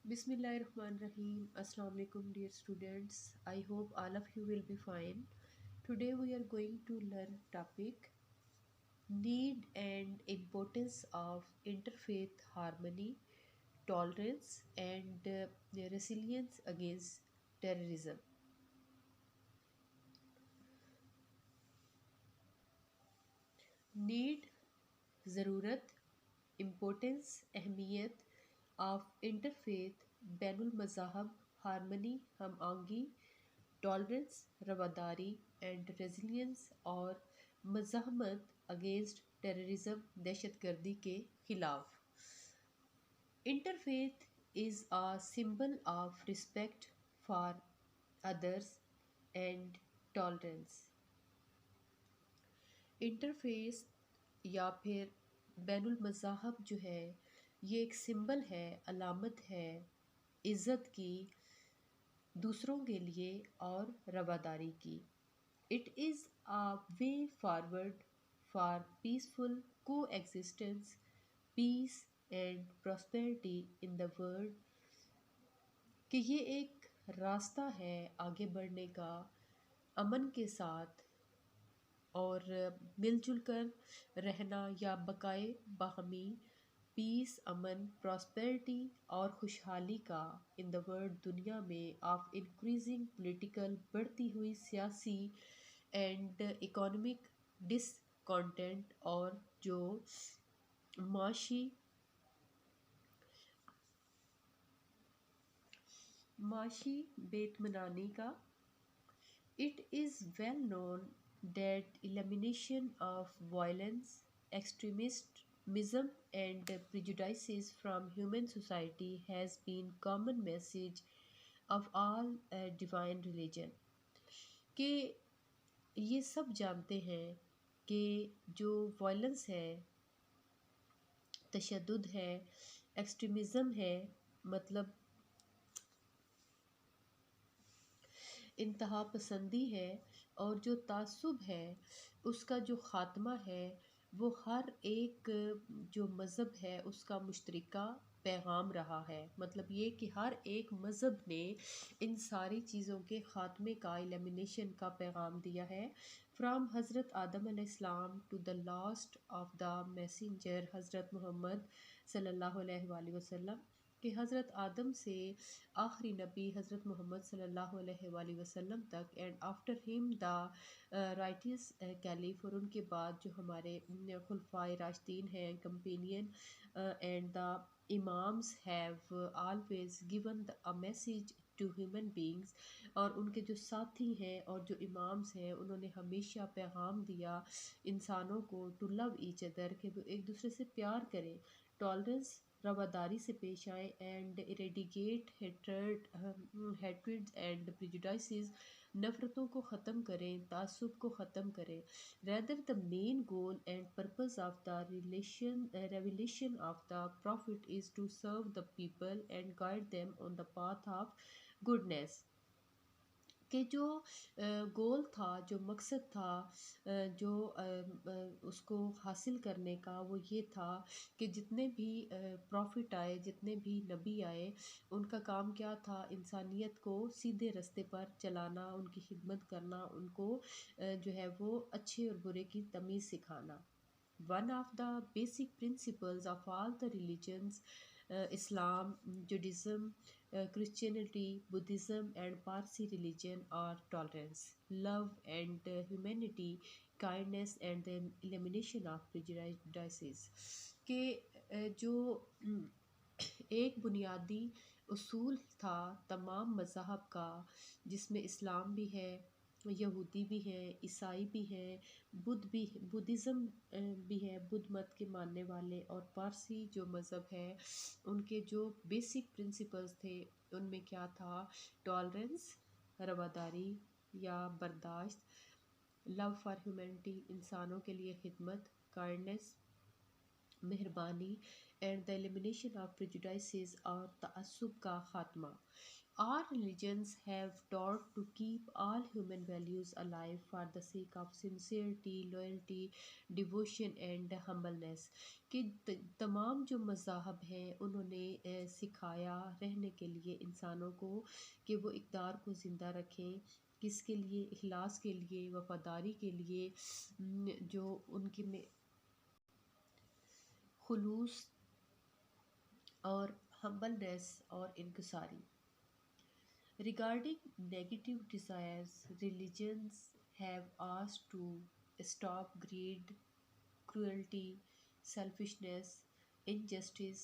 Bismillahirrahmanirrahim. Assalamu alaikum, dear students. I hope all of you will be fine. Today we are going to learn topic need and importance of interfaith harmony, tolerance, and resilience against terrorism. Need, ضرورت, importance, اہمیت of interfaith been المذاہب harmony ہم آہنگی tolerance رواداری and resilience اور مزاحمت against terrorism دہشت گردی کے خلاف. Interfaith is a symbol of respect for others and tolerance. Interface یا پھر بین المذاہب جو ہے یہ ایک سمبل ہے، علامت ہے عزت کی دوسروں کے لیے اور رواداری کی. It is a way forward for peaceful coexistence, peace and prosperity in the world, کہ یہ ایک راستہ ہے آگے بڑھنے کا امن کے ساتھ اور مل جل کر رہنا یا بقائے باہمی پیس، امن، پراسپیرٹی اور خوشحالی کا ان دا ورلڈ دنیا میں آف انکریزنگ پولیٹیکل بڑھتی ہوئی سیاسی اینڈ اکنامک ڈس کانٹینٹ اور جو معاشی بے اطمینانی کا. It is well known that elimination of violence, extremism and prejudices from human society has been common message of all divine religion. کہ یہ سب جانتے ہیں کہ جو وائلنس ہے، تشدد ہے، ایکسٹریمزم ہے، مطلب انتہا پسندی ہے، اور جو تعصب ہے اس کا جو خاتمہ ہے وہ ہر ایک جو مذہب ہے اس کا مشترکہ پیغام رہا ہے. مطلب یہ کہ ہر ایک مذہب نے ان ساری چیزوں کے خاتمے کا، ایلیمینیشن کا پیغام دیا ہے. فرام حضرت آدم علیہ السلام to the last of the messenger حضرت محمد صلی اللہ علیہ وآلہ وسلم، کہ حضرت آدم سے آخری نبی حضرت محمد صلی اللہ علیہ وآلہ وسلم تک، and after him the rights کیلیف، اور ان کے بعد جو ہمارے خلفائے راشدین ہیں، companion and the imams have always given a message to human beings, اور ان کے جو ساتھی ہیں اور جو امامز ہیں انہوں نے ہمیشہ پیغام دیا انسانوں کو ٹو لو ایچ ادر، کہ وہ ایک دوسرے سے پیار کریں، ٹالرنس رواداری سے پیش آئیں، and eradicate hatred and prejudices, نفرتوں کو ختم کریں، تعصب کو ختم کریں. Rather the main goal and purpose of the revelation of the prophet is to serve the people and guide them on the path of goodness. کہ جو گول تھا، جو مقصد تھا، جو اس کو حاصل کرنے کا، وہ یہ تھا کہ جتنے بھی پروفٹ آئے، جتنے بھی نبی آئے، ان کا کام کیا تھا؟ انسانیت کو سیدھے راستے پر چلانا، ان کی خدمت کرنا، ان کو جو ہے وہ اچھے اور برے کی تمیز سکھانا. One of the basic principles of all the religions, Islam, Judaism, Christianity, Buddhism and Parsi religion are tolerance, love and humanity, kindness and the elimination of prejudices. کہ جو ایک بنیادی اصول تھا تمام مذاہب کا، جس میں اسلام بھی ہے، یہودی بھی ہیں، عیسائی بھی ہیں، بدھزم بھی ہے، بدھ مت کے ماننے والے، اور پارسی جو مذہب ہے ان کے جو بیسک پرنسپلز تھے ان میں کیا تھا؟ ٹالرنس، رواداری یا برداشت، لو فار ہیومینٹی، انسانوں کے لیے خدمت، کائنڈنس، مہربانی، and the elimination of prejudices اور تعصب کا خاتمہ. Our religions have taught to keep all human values alive for the sake of sincerity, loyalty, devotion and humbleness. کہ تمام جو مذاہب ہیں انہوں نے سکھایا رہنے کے لیے انسانوں کو کہ وہ اقدار کو زندہ رکھیں. کس کے لیے؟ اخلاص کے لیے، وفاداری کے لیے، جو ان کے میں خلوص اور ہمبلنس اور انکساری. Regarding negative desires, religions have asked to stop greed, cruelty, selfishness, injustice,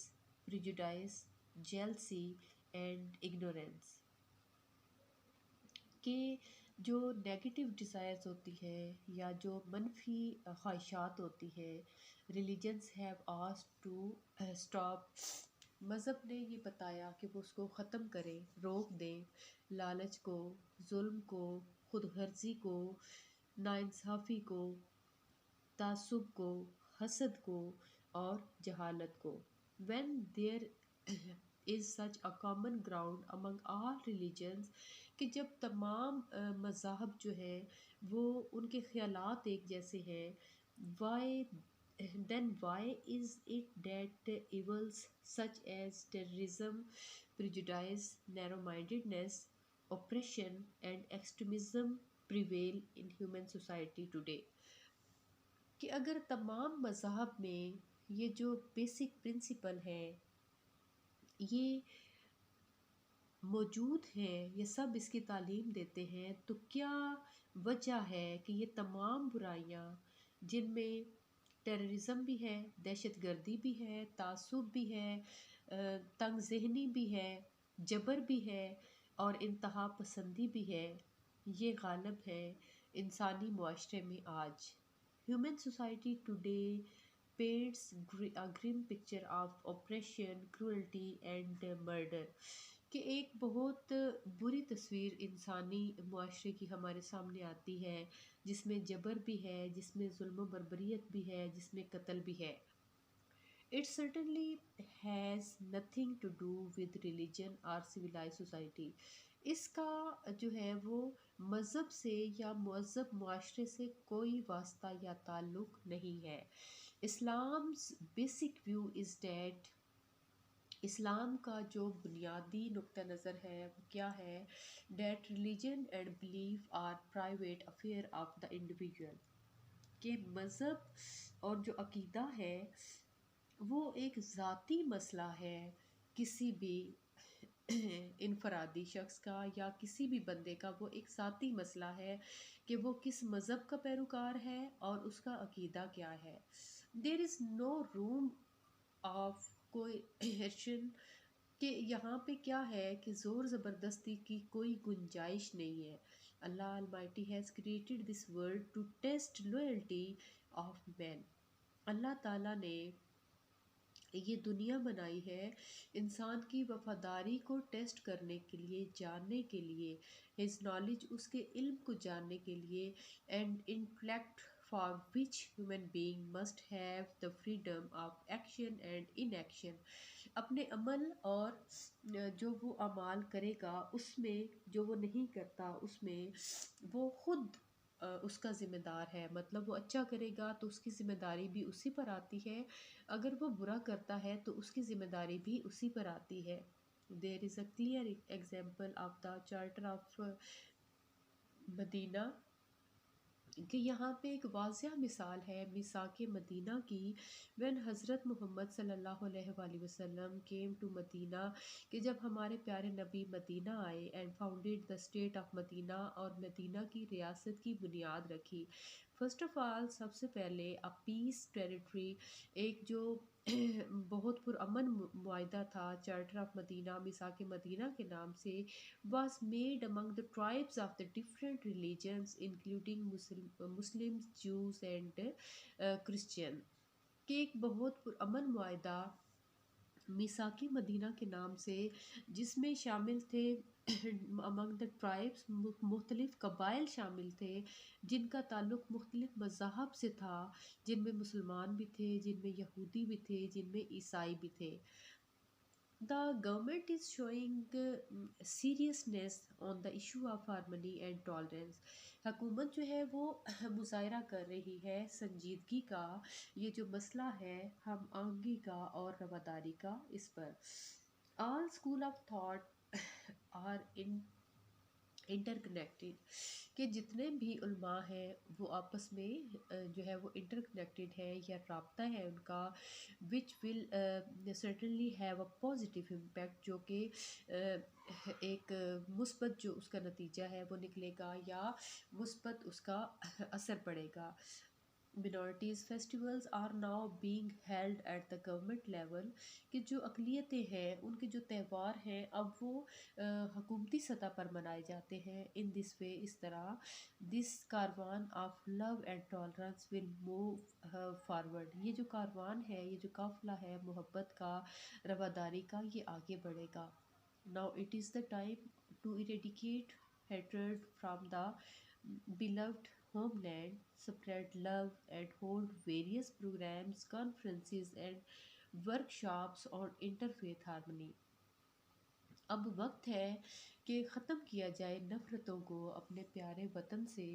prejudice, jealousy and ignorance. کہ جو نیگیٹو ڈیزائرز ہوتی ہے یا جو منفی خواہشات ہوتی ہے، religions have asked to stop. مذہب نے یہ بتایا کہ وہ اس کو ختم کریں، روک دیں. لالچ کو، ظلم کو، خود غرضی کو، ناانصافی کو، تعصب کو، حسد کو اور جہالت کو. When there is such a common ground among all religions کہ جب تمام مذاہب جو ہیں وہ ان کے خیالات ایک جیسے ہیں، why then why is it that evils such as terrorism, prejudice, narrow-mindedness, oppression and extremism prevail in human society today. کہ اگر تمام مذاہب میں یہ جو بیسک پرنسپل ہیں یہ موجود ہیں، یہ سب اس کی تعلیم دیتے ہیں، تو کیا وجہ ہے کہ یہ تمام برائیاں جن میں ٹیررزم بھی ہے، دہشت گردی بھی ہے، تعصب بھی ہے، تنگ ذہنی بھی ہے، جبر بھی ہے اور انتہا پسندی بھی ہے، یہ غالب ہے انسانی معاشرے میں آج. Human society today paints a grim picture of oppression, cruelty and murder. کہ ایک بہت بری تصویر انسانی معاشرے کی ہمارے سامنے آتی ہے، جس میں جبر بھی ہے، جس میں ظلم و بربریت بھی ہے، جس میں قتل بھی ہے. It certainly has nothing to do with religion or civilized society. اس کا جو ہے وہ مذہب سے یا مہذب معاشرے سے کوئی واسطہ یا تعلق نہیں ہے. اسلام's basic view is that اسلام کا جو بنیادی نقطہ نظر ہے وہ کیا ہے؟ That religion and belief are private affair of the individual. کہ مذہب اور جو عقیدہ ہے وہ ایک ذاتی مسئلہ ہے کسی بھی انفرادی شخص کا یا کسی بھی بندے کا. وہ ایک ذاتی مسئلہ ہے کہ وہ کس مذہب کا پیروکار ہے اور اس کا عقیدہ کیا ہے. There is no room of coercion کہ یہاں پہ کیا ہے کہ زور زبردستی کی کوئی گنجائش نہیں ہے. اللہ Almighty has created this world to test loyalty of men. اللہ تعالیٰ نے یہ دنیا بنائی ہے انسان کی وفاداری کو ٹیسٹ کرنے کے لیے، جاننے کے لیے، his knowledge اس کے علم کو جاننے کے لیے، and intellect for which human being must have the freedom of action and inaction. اپنے عمل اور جو وہ اعمال کرے گا اس میں، جو وہ نہیں کرتا اس میں وہ خود اس کا ذمہ دار ہے. مطلب وہ اچھا کرے گا تو اس کی ذمہ داری بھی اسی پر آتی ہے، اگر وہ برا کرتا ہے تو اس کی ذمہ داری بھی اسی پر آتی ہے. There is a clear example of the Charter of مدینہ کہ یہاں پہ ایک واضح مثال ہے میثاق مدینہ کی. when حضرت محمد صلی اللہ علیہ وآلہ وسلم came to مدینہ کہ جب ہمارے پیارے نبی مدینہ آئے and founded the state of مدینہ اور مدینہ کی ریاست کی بنیاد رکھی. فرسٹ آف آل سب سے پہلے a peace territory، ایک جو بہت پرامن معاہدہ تھا، چارٹر آف مدینہ میثاق مدینہ کے نام سے، was made among the tribes of the different religions including Muslims, Jews and Christian. کہ ایک بہت پرامن معاہدہ میثاق مدینہ کے نام سے، جس میں شامل تھے امنگ دا ٹرائبس مختلف قبائل شامل تھے جن کا تعلق مختلف مذاہب سے تھا، جن میں مسلمان بھی تھے، جن میں یہودی بھی تھے، جن میں عیسائی بھی تھے. The government is showing seriousness on the issue of harmony and tolerance. حکومت جو ہے وہ مظاہرہ کر رہی ہے سنجیدگی کا، یہ جو مسئلہ ہے ہم آہنگی کا اور رواداری کا، اس پر. All school of thought are interconnected, کہ جتنے بھی علماء ہیں وہ آپس میں جو ہے وہ انٹر کنیکٹڈ ہے یا رابطہ ہے ان کا، which will certainly have a positive impact, جو کہ ایک مثبت جو اس کا نتیجہ ہے وہ نکلے گا یا مثبت اس کا اثر پڑے گا. minorities festivals are now being held at the government level، کہ جو اقلیتیں ہیں ان کے جو تہوار ہیں اب وہ حکومتی سطح پر منائے جاتے ہیں. in this way، اس طرح this caravan of love and tolerance will move forward، یہ جو کاروان ہے، یہ جو قافلہ ہے محبت کا، رواداری کا، یہ آگے بڑھے گا. now it is the time to eradicate hatred from the beloved homeland, spread love, and hold various programs, conferences, and workshops on interfaith harmony. اب وقت ہے کہ ختم کیا جائے نفرتوں کو، اپنے پیارے وطن سے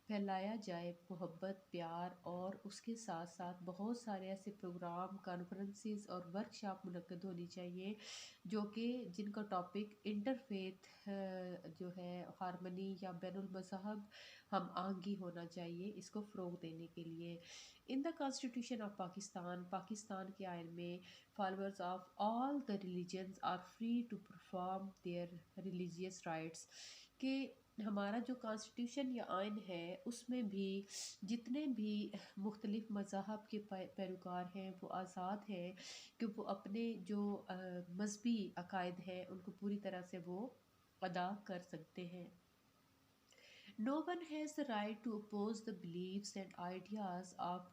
پھیلایا جائے محبت، پیار، اور اس کے ساتھ ساتھ بہت سارے ایسے پروگرام، کانفرنسز اور ورکشاپ منعقد ہونی چاہیے جو کہ جن کا ٹاپک انٹرفیتھ جو ہے ہارمنی یا بین المذہب ہم آہنگی ہونا چاہیے، اس کو فروغ دینے کے لیے. In the constitution of Pakistan, Pakistan کے آئین میں followers of all the religions are free to perform their religious rights، کہ ہمارا جو کانسٹیٹیوشن یا آئین ہے اس میں بھی جتنے بھی مختلف مذاہب کے پیروکار ہیں وہ آزاد ہیں کہ وہ اپنے جو مذہبی عقائد ہیں ان کو پوری طرح سے وہ ادا کر سکتے ہیں. No one has the right to oppose the beliefs and ideas of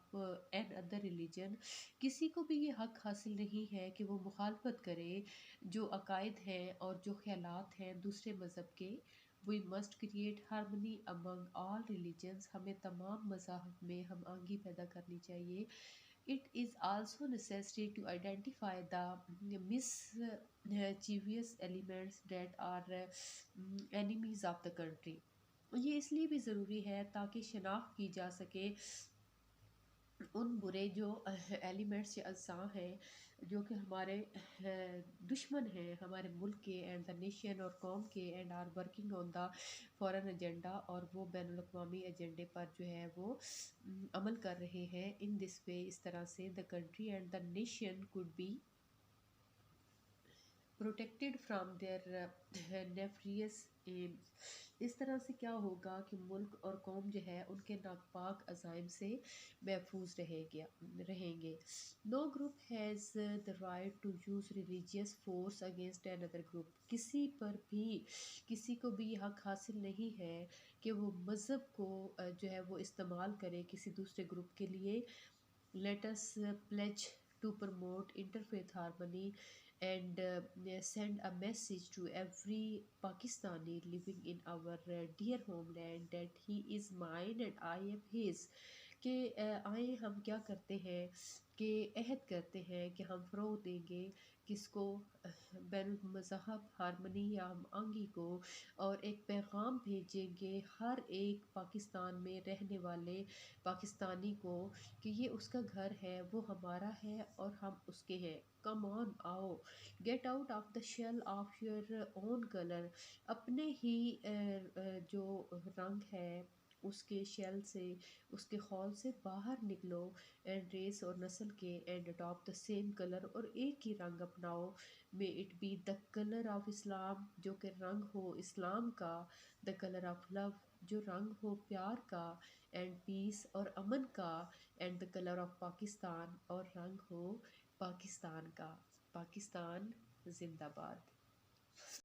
another religion، کسی کو بھی یہ حق حاصل نہیں ہے کہ وہ مخالفت کرے جو عقائد ہیں اور جو خیالات ہیں دوسرے مذہب کے. We must create harmony among all religions، ہمیں تمام مذاہب میں ہم آہنگی پیدا کرنی چاہیے. It is also necessary to identify the mischievous elements that are enemies of the country، یہ اس لیے بھی ضروری ہے تاکہ شناخت کی جا سکے ان برے جو ایلیمنٹس یا اجزاء ہیں جو کہ ہمارے دشمن ہیں ہمارے ملک کے اینڈ دا نیشن اور قوم کے، and are working on the foreign agenda, اور وہ بین الاقوامی ایجنڈے پر جو ہے وہ عمل کر رہے ہیں. ان دس وے، اس طرح سے the country and the nation could be protected from their nefarious aims. اس طرح سے کیا ہوگا کہ ملک اور قوم جو ہے ان کے ناپاک عزائم سے محفوظ رہیں گے. No group has the right to use religious force against another group، کسی پر بھی کسی کو بھی یہ حق حاصل نہیں ہے کہ وہ مذہب کو جو ہے وہ استعمال کرے کسی دوسرے گروپ کے لیے. Let us pledge to promote interfaith harmony and send a message to every Pakistani living in our dear homeland that he is mine and I am his، کہ آئیں ہم کیا کرتے ہیں کہ عہد کرتے ہیں کہ ہم فروغ دیں گے کس کو، بین المذہب ہارمنی یا ہم آہنگی کو، اور ایک پیغام بھیجیں گے ہر ایک پاکستان میں رہنے والے پاکستانی کو کہ یہ اس کا گھر ہے، وہ ہمارا ہے اور ہم اس کے ہیں. کم آن، آؤ، get out of the shell of your own colour, اپنے ہی جو رنگ ہے اس کے شیل سے، اس کے خول سے باہر نکلو، اینڈ ریس اور نسل کے، and adopt the same colour, اور ایک ہی رنگ اپناؤ. May it be the colour of Islam, جو کہ رنگ ہو اسلام کا، دا کلر آف لو، جو رنگ ہو پیار کا، اینڈ پیس اور امن کا، and the colour of Pakistan, اور رنگ ہو پاکستان کا. پاکستان زندہ باد.